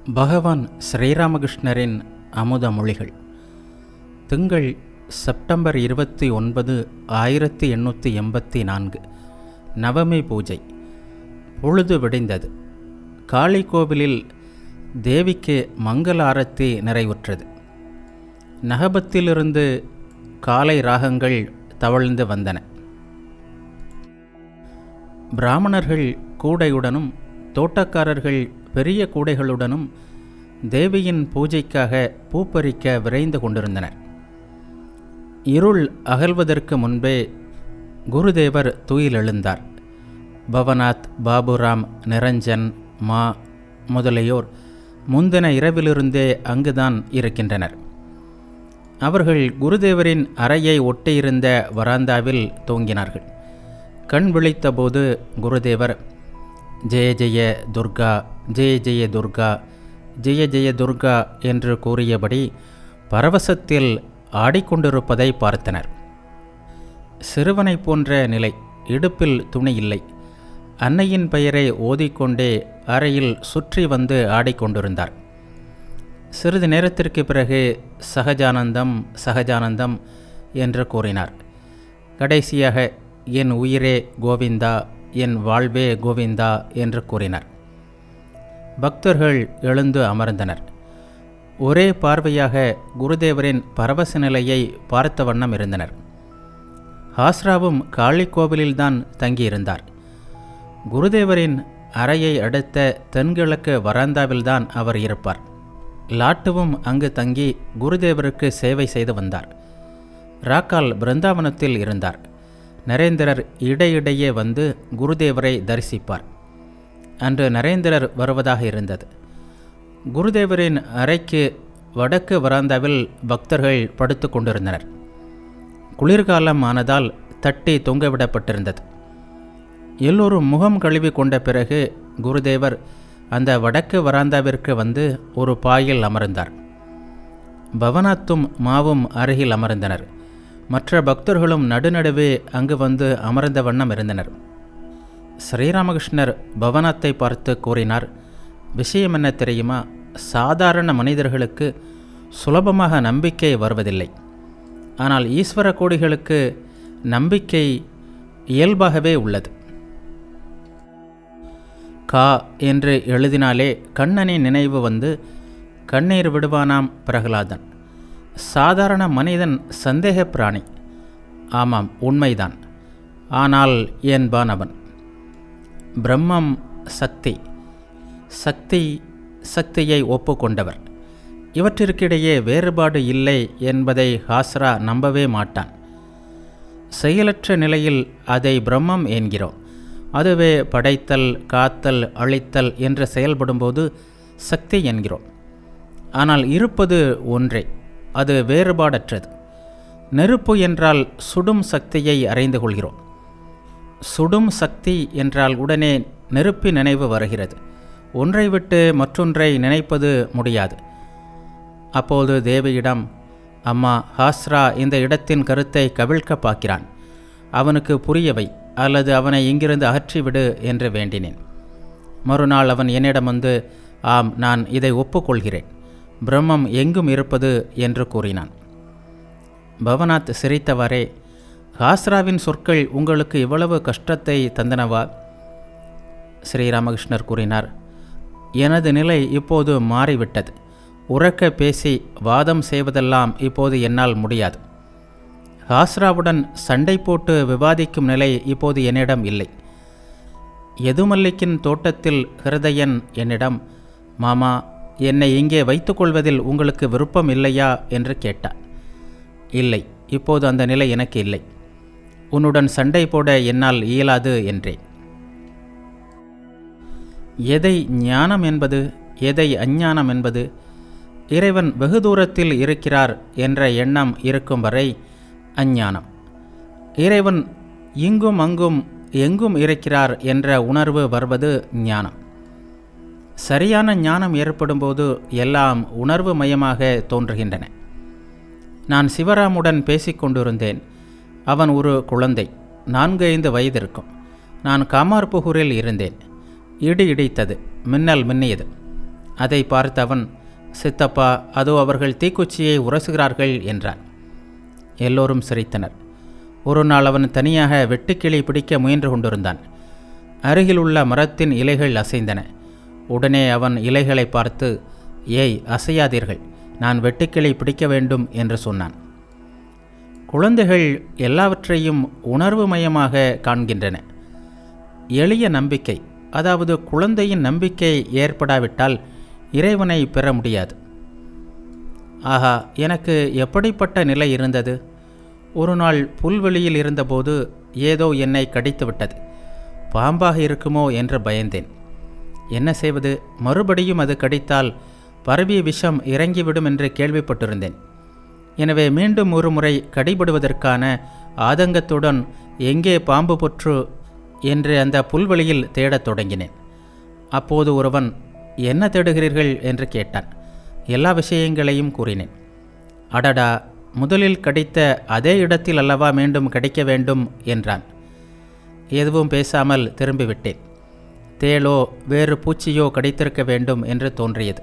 பகவான் ஸ்ரீராமகிருஷ்ணரின் அமுத மொழிகள். திங்கள் செப்டம்பர் 29, 1884. நவமி பூஜை. பொழுது விடிந்தது. காளி கோவிலில் தேவிக்கு மங்கள ஆரத்தி நிறைவுற்றது. நகபத்திலிருந்து காலை ராகங்கள் தவழ்ந்து வந்தன. பிராமணர்கள் கூடையுடனும் தோட்டக்காரர்கள் பெரிய கூடைகளுடனும் தேவியின் பூஜைக்காக பூப்பறிக்க விரைந்து கொண்டிருந்தனர். இருள் அகல்வதற்கு முன்பே குருதேவர் துயிலெழுந்தார். பவநாத், பாபுராம், நிரஞ்சன், மா முதலியோர் முந்தின இரவிலிருந்தே அங்குதான் இருக்கின்றனர். அவர்கள் குருதேவரின் அறையை ஒட்டியிருந்த வராந்தாவில் தூங்கினார்கள். கண் விழித்தபோது குருதேவர் ஜெய ஜெய துர்கா, ஜெய ஜெய துர்கா, ஜெய ஜெய துர்கா என்று கூறியபடி பரவசத்தில் ஆடிக்கொண்டிருப்பதை பார்த்தனர். சிறுவனை போன்ற நிலை. இடுப்பில் துணி இல்லை. அன்னையின் பெயரை ஓதிக்கொண்டே அறையில் சுற்றி வந்து ஆடிக்கொண்டிருந்தார். சிறிது நேரத்திற்கு பிறகு சகஜானந்தம் சகஜானந்தம் என்று கூறினார். கடைசியாக என் உயிரே கோவிந்தா, என் வாழ்வே கோவிந்தா என்று கூறினார். பக்தர்கள் எழுந்து அமர்ந்தனர். ஒரே பார்வையாக குருதேவரின் பரவச நிலையை பார்த்த வண்ணம் இருந்தனர். ஹாஸ்ராவும் காளி கோவிலில்தான் தங்கியிருந்தார். குருதேவரின் அறையை அடுத்த தென்கிழக்கு வராந்தாவில்தான் அவர் இருப்பார். லாட்டுவும் அங்கு தங்கி குருதேவருக்கு சேவை செய்து வந்தார். ராக்கால் பிருந்தாவனத்தில் இருந்தார். நரேந்திரர் இடையிடையே வந்து குருதேவரை தரிசிப்பார். அன்று நரேந்திரர் வருவதாக இருந்தது. குருதேவரின் அறைக்கு வடக்கு வராந்தாவில் பக்தர்கள் படுத்து கொண்டிருந்தனர். குளிர்காலம் ஆனதால் தட்டி தொங்கவிடப்பட்டிருந்தது. எல்லோரும் முகம் கழுவி கொண்ட பிறகு குருதேவர் அந்த வடக்கு வராந்தாவிற்கு வந்து ஒரு பாயில் அமர்ந்தார். பவனாத்தும் மாவும் அருகில் அமர்ந்தனர். மற்ற பக்தர்களும் நடுநடுவே அங்கு வந்து அமர்ந்த வண்ணம் இருந்தனர். ஸ்ரீராமகிருஷ்ணர் பவனாத்தை பார்த்து கூறினார், விஷயம் என்ன தெரியுமா? சாதாரண மனிதர்களுக்கு சுலபமாக நம்பிக்கை வருவதில்லை. ஆனால் ஈஸ்வர கோடிகளுக்கு நம்பிக்கை இயல்பாகவே உள்ளது. கா என்று எழுதினாலே கண்ணனின் நினைவு வந்து கண்ணீர் விடுவானாம் பிரகலாதன். சாதாரண மனிதன் சந்தேக பிராணி. ஆமாம், உண்மைதான். ஆனால் என்பான் அவன். பிரம்மம் சக்தி, சக்தி சக்தியை ஒப்புக்கொண்டவர். இவற்றிற்கிடையே வேறுபாடு இல்லை என்பதை ஹாஸ்ரா நம்பவே மாட்டான். செயலற்ற நிலையில் அதை பிரம்மம் என்கிறோம். அதுவே படைத்தல், காத்தல், அழித்தல் என்று செயல்படும்போது சக்தி என்கிறோம். ஆனால் இருப்பது ஒன்றே, அது வேறுபாடற்றது. நெருப்பு என்றால் சுடும் சக்தியை அறிந்து கொள்கிறோம். சுடும் சக்தி என்றால் உடனே நெருப்பின் நினைவு வருகிறது. ஒன்றை விட்டு மற்றொன்றை நினைப்பது முடியாது. அப்போது தேவியிடம், அம்மா, ஹாஸ்ரா இந்த இடத்தின் கருத்தை கவிழ்க்க பார்க்கிறான். அவனுக்கு புரியவை அல்லது அவனை இங்கிருந்து அகற்றிவிடு என்று வேண்டினேன். மறுநாள் அவன் என்னிடம் வந்து, ஆம், நான் இதை ஒப்புக்கொள்கிறேன், பிரம்மம் எங்கும் இருப்பது என்று கூறினான். பவநாத் சிரித்தவாறே, ஹாஸ்ராவின் சொற்கள் உங்களுக்கு இவ்வளவு கஷ்டத்தை தந்தனவா? ஸ்ரீராமகிருஷ்ணர் கூறினார், எனது நிலை இப்போது மாறிவிட்டது. உறக்க பேசி வாதம் செய்வதெல்லாம் இப்போது என்னால் முடியாது. ஹாஸ்ராவுடன் சண்டை போட்டு விவாதிக்கும் நிலை இப்போது என்னிடம் இல்லை. யதுமல்லிக்கின் தோட்டத்தில் ஹிருதயன் என்னிடம், மாமா, என்னை இங்கே வைத்துக்கொள்வதில் உங்களுக்கு விருப்பம் இல்லையா என்று கேட்டார். இல்லை, இப்போது அந்த நிலை எனக்கு இல்லை. உன்னுடன் சண்டை போட என்னால் இயலாது என்றேன். எதை ஞானம் என்பது, எதை அஞ்ஞானம் என்பது? இறைவன் வெகு தூரத்தில் இருக்கிறார் என்ற எண்ணம் இருக்கும் வரை அஞ்ஞானம். இறைவன் இங்கும் அங்கும் எங்கும் இருக்கிறார் என்ற உணர்வு வருவது ஞானம். சரியான ஞானம் ஏற்படும்போது எல்லாம் உணர்வு மயமாக தோன்றுகின்றன. நான் சிவராமுடன் பேசிக்கொண்டிருந்தேன். அவன் ஒரு குழந்தை, 4-5 வயது இருக்கும். நான் காமார்புகூரில் இருந்தேன். இடி இடித்தது, மின்னல் மின்னியது. அதை பார்த்த அவன், சித்தப்பா, அதோ அவர்கள் தீக்குச்சியை உரசுகிறார்கள் என்றான். எல்லோரும் சிரித்தனர். ஒரு நாள் அவன் தனியாக வெட்டுக்கிளி பிடிக்க முயன்று கொண்டிருந்தான். அருகில் உள்ள மரத்தின் இலைகள் அசைந்தன. உடனே அவன் இலைகளை பார்த்து, ஏய், அசையாதீர்கள், நான் வெட்டுக்கிளி பிடிக்க வேண்டும் என்று சொன்னான். குழந்தைகள் எல்லாவற்றையும் உணர்வுமயமாக காண்கின்றன. எளிய நம்பிக்கை, அதாவது குழந்தையின் நம்பிக்கை ஏற்படாவிட்டால் இறைவனை பெற முடியாது. ஆஹா, எனக்கு எப்படிப்பட்ட நிலை இருந்தது! ஒரு நாள் புல்வெளியில் இருந்தபோது ஏதோ என்னை கடித்து விட்டது. பாம்பாக இருக்குமோ என்று பயந்தேன். என்ன செய்வது? மறுபடியும் அது கடித்தால் பரவிய விஷம் இறங்கிவிடும் என்று கேள்விப்பட்டிருந்தேன். எனவே மீண்டும் ஒரு முறை கடிபடுவதற்கான ஆதங்கத்துடன் எங்கே பாம்பு புற்று என்று அந்த புல்வெளியில் தேடத் தொடங்கினேன். அப்போது ஒருவன், என்ன தேடுகிறீர்கள் என்று கேட்டான். எல்லா விஷயங்களையும் கூறினேன். அடடா, முதலில் கடித்த அதே இடத்தில் அல்லவா மீண்டும் கடிக்க வேண்டும் என்றான். எதுவும் பேசாமல் திரும்பிவிட்டேன். தேளோ வேறு பூச்சியோ கடித்திருக்க வேண்டும் என்று தோன்றியது.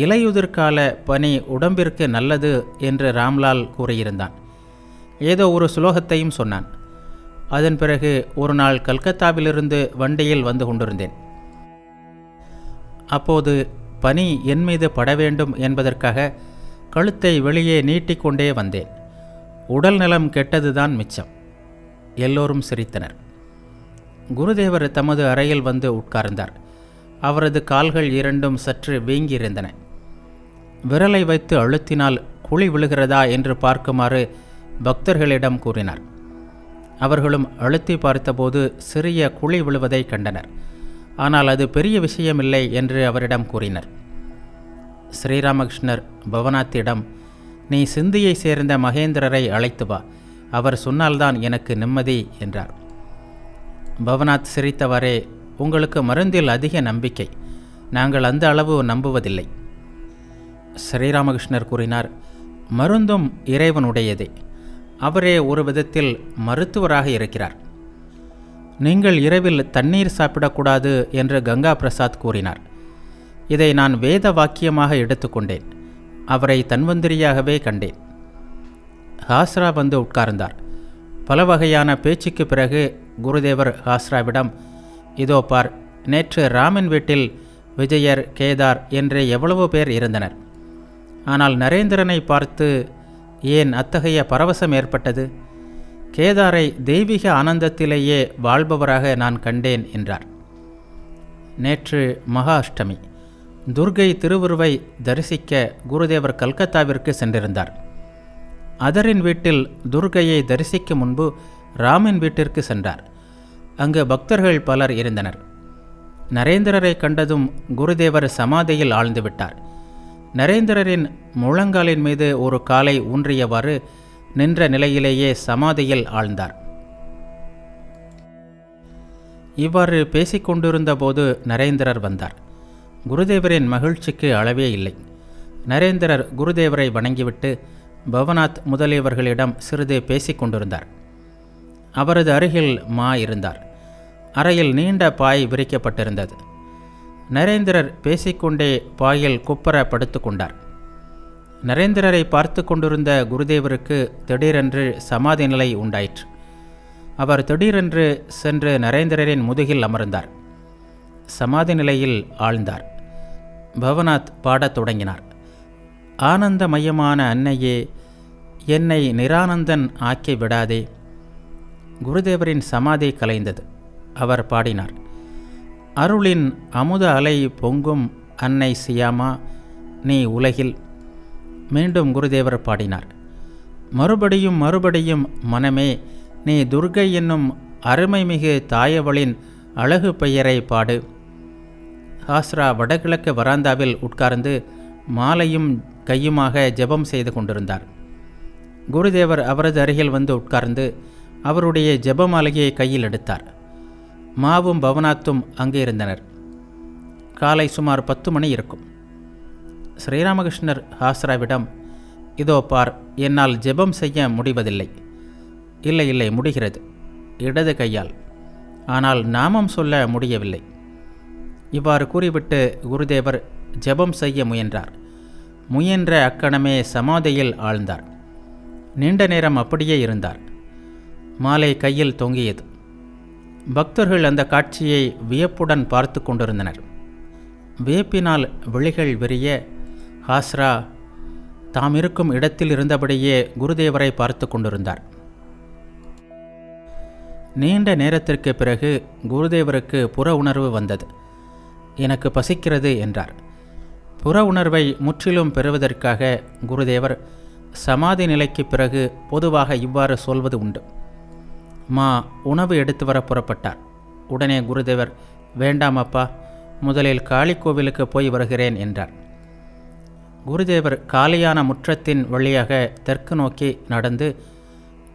இலையுதிர்கால பனி உடம்பிற்கு நல்லது என்று ராம்லால் கூறியிருந்தான். ஏதோ ஒரு சுலோகத்தையும் சொன்னான். அதன் பிறகு ஒரு நாள் கல்கத்தாவிலிருந்து வண்டியில் வந்து கொண்டிருந்தேன். அப்போது பனி என் மீது பட வேண்டும் என்பதற்காக கழுத்தை வெளியே நீட்டிக்கொண்டே வந்தேன். உடல் நலம் கெட்டதுதான் மிச்சம். எல்லோரும் சிரித்தனர். குருதேவர் தமது அறையில் வந்து உட்கார்ந்தார். அவரது கால்கள் இரண்டும் சற்று வீங்கியிருந்தன. விரலை வைத்து அழுத்தினால் குழி விழுகிறதா என்று பார்க்குமாறு பக்தர்களிடம் கூறினார். அவர்களும் அழுத்தி பார்த்தபோது சிறிய குழி விழுவதை கண்டனர். ஆனால் அது பெரிய விஷயமில்லை என்று அவரிடம் கூறினர். ஸ்ரீராமகிருஷ்ணர் பவனாத்திடம், நீ சிந்தியை சேர்ந்த மகேந்திரரை அழைத்து வா, அவர் சொன்னால்தான் எனக்கு நிம்மதி என்றார். பவனாத் சிரித்தவரே, உங்களுக்கு மருந்தில் அதிக நம்பிக்கை, நாங்கள் அந்த அளவு நம்புவதில்லை. ஸ்ரீராமகிருஷ்ணர் கூறினார், மருந்தும் இறைவனுடையதே. அவரே ஒரு விதத்தில் மருத்துவராக இருக்கிறார். நீங்கள் இரவில் தண்ணீர் சாப்பிடக்கூடாது என்று கங்கா பிரசாத் கூறினார். இதை நான் வேத வாக்கியமாக எடுத்துக்கொண்டேன். அவரை தன்வந்திரியாகவே கண்டேன். ஹாஸ்ரா வந்து உட்கார்ந்தார். பல வகையான பேச்சுக்கு பிறகு குருதேவர் ஹாஸ்ராவிடம், இதோ பார், நேற்று ராமன் வீட்டில் விஜயர், கேதார் என்று எவ்வளவு பேர் இருந்தனர். ஆனால் நரேந்திரனை பார்த்து ஏன் அத்தகைய பரவசம் ஏற்பட்டது? கேதாரை தெய்வீக ஆனந்தத்திலேயே வாழ்பவராக நான் கண்டேன் என்றார். நேற்று மகா அஷ்டமி. துர்கை திருவுருவை தரிசிக்க குருதேவர் கல்கத்தாவிற்கு சென்றிருந்தார். அதரின் வீட்டில் துர்கையை தரிசிக்கும் முன்பு ராமின் வீட்டிற்கு சென்றார். அங்கு பக்தர்கள் பலர் இருந்தனர். நரேந்திரரை கண்டதும் குருதேவர் சமாதியில் ஆழ்ந்துவிட்டார். நரேந்திரரின் முழங்காலின் மீது ஒரு காலை ஊன்றியவாறு நின்ற நிலையிலேயே சமாதியில் ஆழ்ந்தார். இவ்வாறு பேசிக்கொண்டிருந்த போது நரேந்திரர் வந்தார். குருதேவரின் மகிழ்ச்சிக்கு அளவே இல்லை. நரேந்திரர் குருதேவரை வணங்கிவிட்டு பவனாத் முதலியவர்களிடம் சிறிது பேசிக்கொண்டிருந்தார். அவரது அருகில் மா இருந்தார். அறையில் நீண்ட பாய் விரிக்கப்பட்டிருந்தது. நரேந்திரர் பேசிக்கொண்டே பாயில் குப்பர படுத்து கொண்டார். நரேந்திரரை பார்த்து கொண்டிருந்த குருதேவருக்கு திடீரென்று சமாதி நிலை உண்டாயிற்று. அவர் திடீரென்று சென்று நரேந்திரரின் முதுகில் அமர்ந்தார். சமாதி நிலையில் ஆழ்ந்தார். பவனாத் பாடத் தொடங்கினார். ஆனந்தமயமான அன்னையே, என்னை நிரானந்தன் ஆக்கி விடாதே. குருதேவரின் சமாதி கலைந்தது. அவர் பாடினார். அருளின் அமுத அலை பொங்கும் அன்னை சியாமா, நீ உலகில். மீண்டும் குருதேவர் பாடினார். மறுபடியும் மறுபடியும் மனமே, நீ துர்கை என்னும் அருமைமிகு தாயவளின் அழகு பெயரை பாடு. ஹாஸ்ரா வடகிழக்கு வராந்தாவில் உட்கார்ந்து மாலையும் கையுமாக ஜெபம் செய்து கொண்டிருந்தார். குருதேவர் அவரது அருகில் வந்து உட்கார்ந்து அவருடைய ஜெபமாலையை கையில் எடுத்தார். மாவும் பவனாத்தும் அங்கே இருந்தனர். காலை சுமார் 10 மணி இருக்கும். ஸ்ரீராமகிருஷ்ணர் ஹாஸ்ராவிடம், இதோ பார், என்னால் ஜெபம் செய்ய முடிவதில்லை. இல்லை இல்லை, முடிகிறது, இடது கையால். ஆனால் நாமம் சொல்ல முடியவில்லை. இவ்வாறு கூறிவிட்டு குருதேவர் ஜெபம் செய்ய முயன்றார். முயன்ற அக்கணமே சமாதியில் ஆழ்ந்தார். நீண்ட நேரம் அப்படியே இருந்தார். மாலை கையில் தொங்கியது. பக்தர்கள் அந்த காட்சியை வியப்புடன் பார்த்து கொண்டிருந்தனர். வியப்பினால் விழிகள் விரிய ஹாஸ்ரா தாம் இருக்கும் இடத்தில் இருந்தபடியே குருதேவரை பார்த்து கொண்டிருந்தார். நீண்ட நேரத்திற்கு பிறகு குருதேவருக்கு புற உணர்வு வந்தது. எனக்கு பசிக்கிறது என்றார். புற உணர்வை முற்றிலும் பெறுவதற்காக குருதேவர் சமாதி நிலைக்கு பிறகு பொதுவாக இவ்வாறு சொல்வது உண்டு. உணவு எடுத்து வர புறப்பட்டார். உடனே குருதேவர், வேண்டாம் அப்பா, முதலில் காளி கோவிலுக்கு போய் வருகிறேன் என்றார். குருதேவர் காலியான முற்றத்தின் வழியாக தெற்கு நோக்கி நடந்து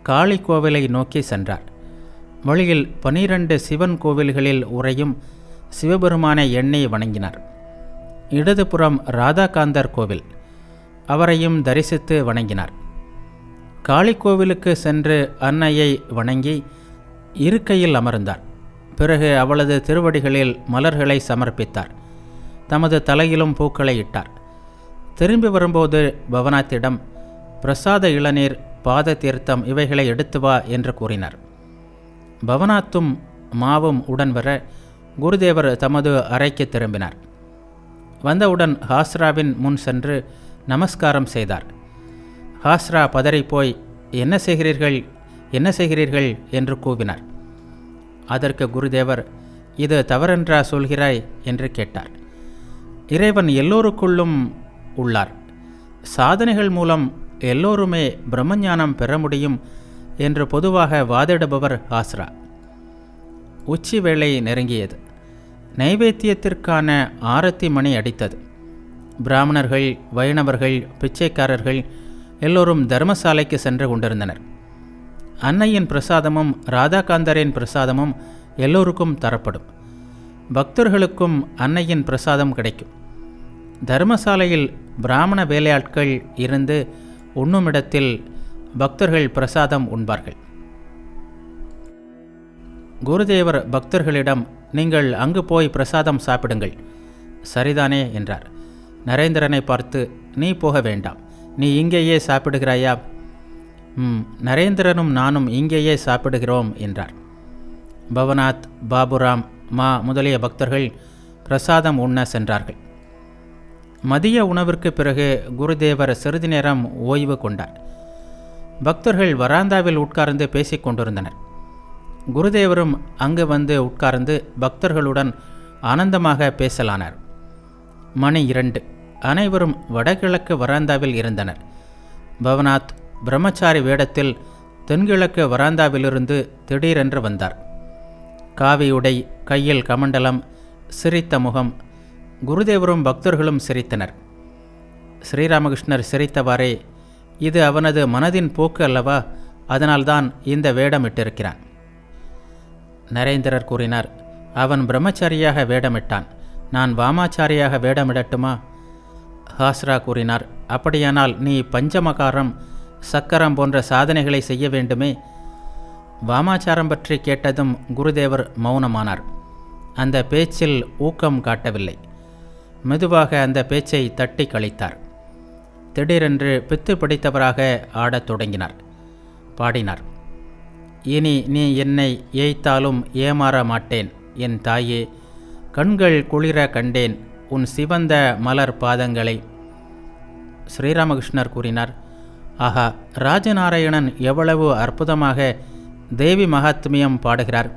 காளி கோவிலை நோக்கி சென்றார். வழியில் 12 சிவன் கோவில்களில் உறையும் சிவபெருமானை எண்ணி வணங்கினார். இடதுபுறம் ராதாகாந்தர் கோவில், அவரையும் தரிசித்து வணங்கினார். காளி கோவிலுக்கு சென்று அன்னையை வணங்கி இருக்கையில் அமர்ந்தார். பிறகு அவளது திருவடிகளில் மலர்களை சமர்ப்பித்தார். தமது தலையிலும் பூக்களை இட்டார். திரும்பி வரும்போது பவனாத்திடம் பிரசாத இளநீர், பாத தீர்த்தம் இவைகளை எடுத்து வா என்று கூறினார். பவனாத்தும் மாவும் உடன் வர குருதேவர் தமது அறைக்கு திரும்பினார். வந்தவுடன் ஹாஸ்ராவின் முன் சென்று நமஸ்காரம் செய்தார். ஹாஸ்ரா பதறிப்போய், என்ன செய்கிறீர்கள் என்று கூவினார். அதற்கு குருதேவர், இது தவறென்றா சொல்கிறாய் என்று கேட்டார். இறைவன் எல்லோருக்குள்ளும் உள்ளார். சாதனைகள் மூலம் எல்லோருமே பிரம்மஞானம் பெற முடியும் என்று பொதுவாக வாதிடுபவர் ஹாஸ்ரா. உச்சி வேளை நெருங்கியது. நைவேத்தியத்திற்கான ஆரத்தி மணி அடித்தது. பிராமணர்கள், வைணவர்கள், பிச்சைக்காரர்கள் எல்லோரும் தர்மசாலைக்கு சென்று கொண்டிருந்தனர். அன்னையின் பிரசாதமும் ராதாகாந்தரின் பிரசாதமும் எல்லோருக்கும் தரப்படும். பக்தர்களுக்கும் அன்னையின் பிரசாதம் கிடைக்கும். தர்மசாலையில் பிராமண வேலையாட்கள் இருந்து உண்ணுமிடத்தில் பக்தர்கள் பிரசாதம் உண்பார்கள். குருதேவர் பக்தர்களிடம், நீங்கள் அங்கு போய் பிரசாதம் சாப்பிடுங்கள், சரிதானே என்றார். நரேந்திரனை பார்த்து, நீ போக வேண்டாம், நீ இங்கேயே சாப்பிடுகிறாயா? நரேந்திரனும் நானும் இங்கேயே சாப்பிடுகிறோம் என்றார். பவனாத், பாபுராம், முதலிய பக்தர்கள் பிரசாதம் உண்ண சென்றார்கள். மதிய உணவிற்கு பிறகு குருதேவர் சிறிது நேரம் ஓய்வு கொண்டார். பக்தர்கள் வராந்தாவில் உட்கார்ந்து பேசிக் கொண்டிருந்தனர். குருதேவரும் அங்கு வந்து உட்கார்ந்து பக்தர்களுடன் ஆனந்தமாக பேசலானார். மணி 2. அனைவரும் வடகிழக்கு வராந்தாவில் இருந்தனர். பவனாத் பிரம்மச்சாரி வேடத்தில் தென்கிழக்கு வராந்தாவிலிருந்து திடீரென்று வந்தார். காவியுடை, கையில் கமண்டலம், சிரித்த முகம். குருதேவரும் பக்தர்களும் சிரித்தனர். ஸ்ரீராமகிருஷ்ணர் சிரித்தவாறே, இது அவனது மனதின் போக்கு அல்லவா, அதனால்தான் இந்த வேடமிட்டிருக்கிறான். நரேந்திரர் கூறினார், அவன் பிரம்மச்சாரியாக வேடமிட்டான், நான் வாமாச்சாரியாக வேடமிடட்டுமா? ஹாஸ்ரா கூறினார், அப்படியானால் நீ பஞ்சமகாரம், சக்கரம் போன்ற சாதனைகளை செய்ய வேண்டுமே. வாமாச்சாரம் பற்றி கேட்டதும் குருதேவர் மௌனமானார். அந்த பேச்சில் ஊக்கம் காட்டவில்லை. மெதுவாக அந்த பேச்சை தட்டி கழித்தார். திடீரென்று பித்து பிடித்தவராக ஆடத் தொடங்கினார். பாடினார். இனி நீ என்னை ஏய்த்தாலும் ஏமாற மாட்டேன் என் தாயே, கண்கள் குளிர கண்டேன் உன் சிவந்த மலர் பாதங்களை. ஸ்ரீராமகிருஷ்ணர் கூறினார், ஆஹா, ராஜநாராயணன் எவ்வளவு அற்புதமாக தேவி மகாத்மியம் பாடுகிறார்.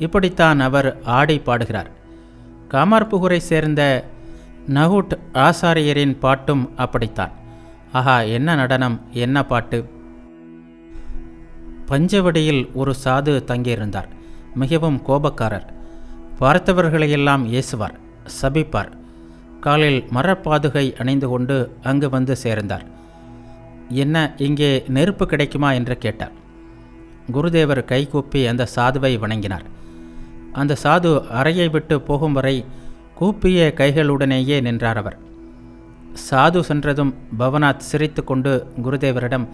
இப்படித்தான் அவர் ஆடி பாடுகிறார். காமார்புகூரை சேர்ந்த நகுட் ஆசாரியரின் பாட்டும் அப்படித்தான். ஆஹா, என்ன நடனம், என்ன பாட்டு! பஞ்சவடியில் ஒரு சாது தங்கியிருந்தார். மிகவும் கோபக்காரர். பார்த்தவர்களையெல்லாம் ஏசுவார், சபிப்பார். காலில் மரப்பாதுகை அணிந்து கொண்டு அங்கு வந்து சேர்ந்தார். என்ன, இங்கே நெருப்பு கிடைக்குமா என்று கேட்டார். குருதேவர் கைகூப்பி அந்த சாதுவை வணங்கினார். அந்த சாது அறையை விட்டு போகும் வரை கூப்பிய கைகளுடனேயே நின்றார் அவர். சாது சென்றதும் பவனாத் சிரித்து கொண்டு குருதேவரிடம்,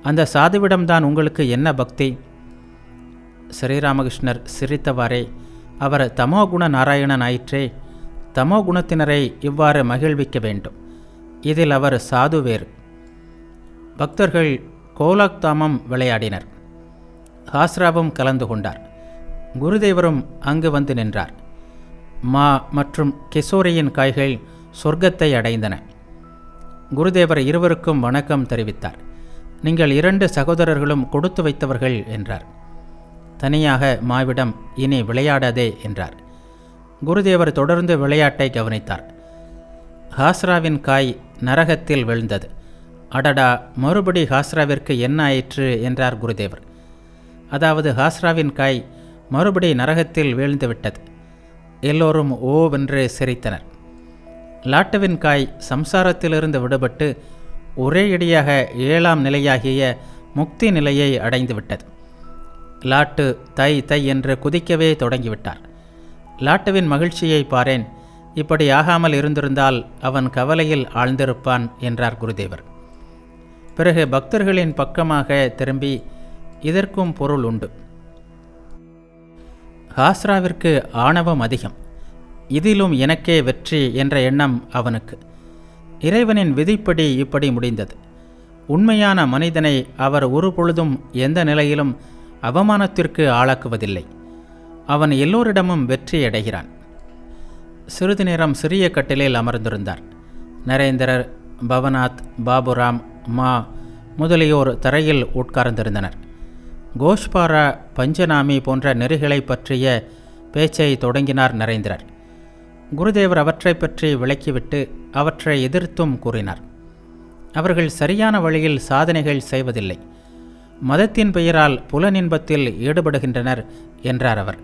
அந்த சாதுவிடம்தான் உங்களுக்கு என்ன பக்தி? ஸ்ரீராமகிருஷ்ணர் சிரித்தவாறே, அவர் தமோகுண நாராயணன் ஆயிற்றே. தமோகுணத்தினரை இவ்வாறு மகிழ்விக்க வேண்டும். இதில் அவர் சாது வேறு. பக்தர்கள் கோலாக்தாமம் விளையாடினர். ஹாஸ்ராவும் கலந்து கொண்டார். குருதேவரும் அங்கு வந்து நின்றார். மா மற்றும் கிசோரியின் காய்கள் சொர்க்கத்தை அடைந்தன. குருதேவர் இருவருக்கும் வணக்கம் தெரிவித்தார். நீங்கள் 2 சகோதரர்களும் கொடுத்து வைத்தவர்கள் என்றார். தனியாக மாவிடம் இனி விளையாடாதே என்றார். குருதேவர் தொடர்ந்து விளையாட்டை கவனித்தார். ஹாஸ்ராவின் காய் நரகத்தில் விழுந்தது. அடடா, மறுபடி ஹாஸ்ராவிற்கு என்ன ஆயிற்று என்றார் குருதேவர். அதாவது ஹாஸ்ராவின் காய் மறுபடி நரகத்தில் வீழ்ந்து விட்டது. எல்லோரும் ஓவென்று சிரித்தனர். லாட்டுவின் காய் சம்சாரத்திலிருந்து விடுபட்டு ஒரே இடியாக 7ஆம் நிலையாகிய முக்தி நிலையை அடைந்துவிட்டது. லாட்டு தை தை என்று குதிக்கவே தொடங்கிவிட்டார். லாட்டுவின் மகிழ்ச்சியை பாரேன். இப்படி ஆகாமல் இருந்திருந்தால் அவன் கவலையில் ஆழ்ந்திருப்பான் என்றார் குருதேவர். பிறகு பக்தர்களின் பக்கமாக திரும்பி, இதற்கும் பொருள் உண்டு. ஹாஸ்ராவிற்கு ஆணவம் அதிகம். இதிலும் எனக்கே வெற்றி என்ற எண்ணம் அவனுக்கு. இறைவனின் விதிப்படி இப்படி முடிந்தது. உண்மையான மனிதனை அவர் ஒரு பொழுதும் எந்த நிலையிலும் அவமானத்திற்கு ஆளாக்குவதில்லை. அவன் எல்லோரிடமும் வெற்றி அடைகிறான். சிறிது நேரம் சிறிய கட்டிலில் அமர்ந்திருந்தார். நரேந்திரர், பவநாத், பாபுராம், மா முதலியோர் தரையில் உட்கார்ந்திருந்தனர். கோஷ்பாரா, பஞ்சநாமி போன்ற நெறிகளை பற்றிய பேச்சை தொடங்கினார் நரேந்திரர். குருதேவர் அவற்றை பற்றி விளக்கிவிட்டு அவற்றை எதிர்த்தும் கூறினார். அவர்கள் சரியான வழியில் சாதனைகள் செய்வதில்லை. மதத்தின் பெயரால் புலனின்பத்தில் ஈடுபடுகின்றனர் என்றார் அவர்.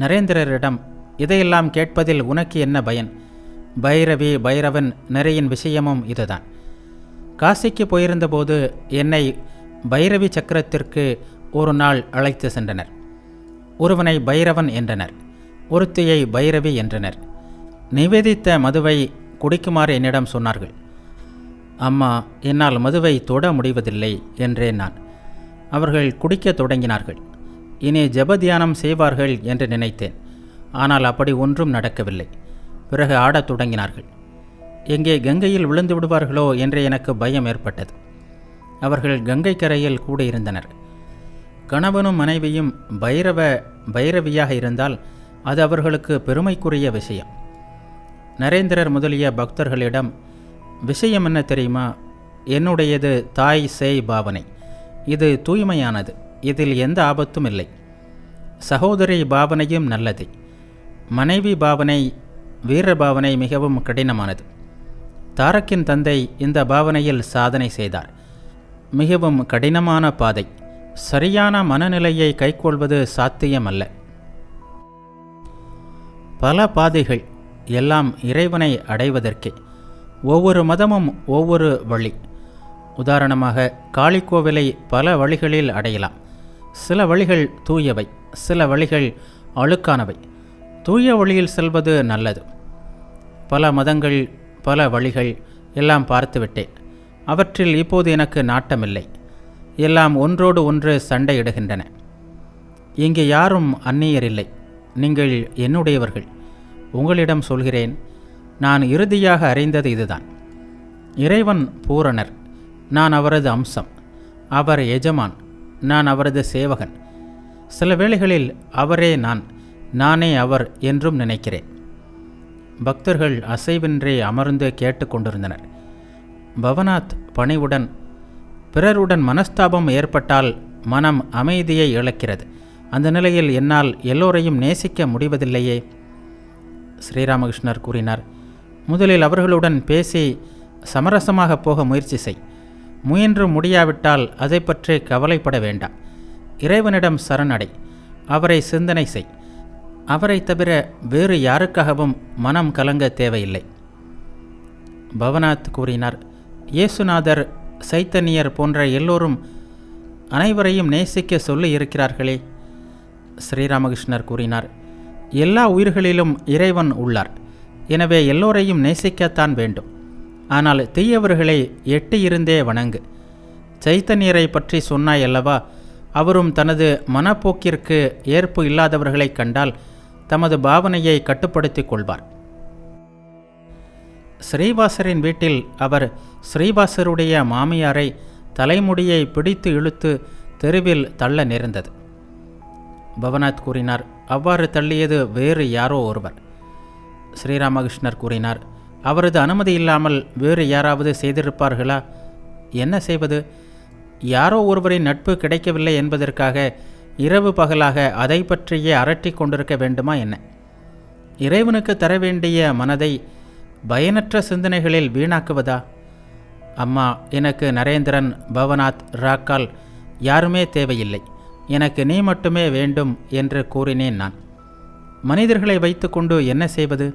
நரேந்திரரிடம், இதையெல்லாம் கேட்பதில் உனக்கு என்ன பயன்? பைரவி, பைரவன் நெறியின் விஷயமும் இதுதான். காசிக்கு போயிருந்தபோது என்னை பைரவி சக்கரத்திற்கு ஒரு நாள் அழைத்து சென்றனர். ஒருவனை பைரவன் என்றனர், ஒருத்தியை பைரவி என்றனர். நிவேதித்த மதுவை குடிக்குமாறு என்னிடம் சொன்னார்கள். அம்மா, என்னால் மதுவை தொட முடிவதில்லை என்றேன் நான். அவர்கள் குடிக்கத் தொடங்கினார்கள். இனி ஜபத்தியானம் செய்வார்கள் என்று நினைத்தேன். ஆனால் அப்படி ஒன்றும் நடக்கவில்லை. பிறகு ஆடத் தொடங்கினார்கள். எங்கே கங்கையில் விழுந்து விடுவார்களோ என்று எனக்கு பயம் ஏற்பட்டது. அவர்கள் கங்கை கரையில் கூடியிருந்தனர். கணவனும் மனைவியும் பைரவியாக இருந்தால் அது அவர்களுக்கு பெருமைக்குரிய விஷயம். நரேந்திரர் முதலிய பக்தர்களிடம், விஷயம் என்ன தெரியுமா? என்னுடையது தாய் சேய் பாவனை. இது தூய்மையானது. இதில் எந்த ஆபத்தும் இல்லை. சகோதரி பாவனையும் நல்லது. மனைவி பாவனை, வீர பாவனை மிகவும் கடினமானது. தாரக்கின் தந்தை இந்த பாவனையில் சாதனை செய்தார். மிகவும் கடினமான பாதை. சரியான மனநிலையை கைக்கொள்வது சாத்தியமல்ல. பல பாதைகள், எல்லாம் இறைவனை அடைவதற்கே. ஒவ்வொரு மதமும் ஒவ்வொரு வழி. உதாரணமாக, காளிக்கோவிலை பல வழிகளில் அடையலாம். சில வழிகள் தூயவை, சில வழிகள் அழுக்கானவை. தூய வழியில் செல்வது நல்லது. பல மதங்கள், பல வழிகள் எல்லாம் பார்த்துவிட்டேன். அவற்றில் இப்போது எனக்கு நாட்டமில்லை. எல்லாம் ஒன்றோடு ஒன்று சண்டையிடுகின்றன. இங்கே யாரும் அந்நியரில்லை. நீங்கள் என்னுடையவர்கள். உங்களிடம் சொல்கிறேன், நான் இறுதியாக அறிந்தது இதுதான். இறைவன் பூரணர். நான் அவரது அம்சம். அவர் எஜமான். நான் அவரது சேவகன். சில வேளைகளில் அவரே நான், நானே அவர் என்றும் நினைக்கிறேன். பக்தர்கள் அசைவின்றி அமர்ந்து கேட்டுக்கொண்டிருந்தனர். பவநாத் பணிவுடன், பிறருடன் மனஸ்தாபம் ஏற்பட்டால் மனம் அமைதியை இழக்கிறது. அந்த நிலையில் என்னால் எல்லோரையும் நேசிக்க முடிவதில்லையே. ஸ்ரீராமகிருஷ்ணர் கூறினார், முதலில் அவர்களுடன் பேசி சமரசமாக போக முயற்சி செய். முயன்று முடியாவிட்டால் அதை பற்றி கவலைப்பட வேண்டாம். இறைவனிடம் சரணடை. அவரை சிந்தனை செய். அவரை தவிர வேறு யாருக்காகவும் மனம் கலங்க தேவையில்லை. பவநாத் கூறினார், இயேசுநாதர், சைத்தன்யர் போன்ற எல்லோரும் அனைவரையும் நேசிக்க சொல்லி இருக்கிறார்களே. ஸ்ரீராமகிருஷ்ணர் கூறினார், எல்லா உயிர்களிலும் இறைவன் உள்ளார். எனவே எல்லோரையும் நேசிக்கத்தான் வேண்டும். ஆனால் தீயவர்களை எட்டியிருந்தே வணங்கு. சைத்தன்யரை பற்றி சொன்னாய் அல்லவா? அவரும் தனது மனப்போக்கிற்கு ஏற்பு இல்லாதவர்களை கண்டால் தமது பாவனையை கட்டுப்படுத்திக் கொள்வார். ஸ்ரீவாசரின் வீட்டில் அவர் ஸ்ரீவாசருடைய மாமியாரை தலைமுடியை பிடித்து இழுத்து தெருவில் தள்ள நேர்ந்தது. பவநாத் கூறினார், அவ்வாறு தள்ளியது வேறு யாரோ ஒருவர். ஸ்ரீராமகிருஷ்ணர் கூறினார், அவரது அனுமதி இல்லாமல் வேறு யாராவது செய்திருப்பார்களா? என்ன செய்வது? யாரோ ஒருவரின் நட்பு கிடைக்கவில்லை என்பதற்காக இரவு பகலாக அதை பற்றியே அரட்டி கொண்டிருக்க வேண்டுமா என்ன? இறைவனுக்கு தர வேண்டிய மனதை பயனற்ற சிந்தனைகளில் வீணாக்குவதா? அம்மா, எனக்கு நரேந்திரன், பவநாத், ராக்கால் யாருமே தேவையில்லை. எனக்கு நீ மட்டுமே வேண்டும் என்று கூறினேன். நான் மனிதர்களை வைத்துக்கொண்டு என்ன செய்வது?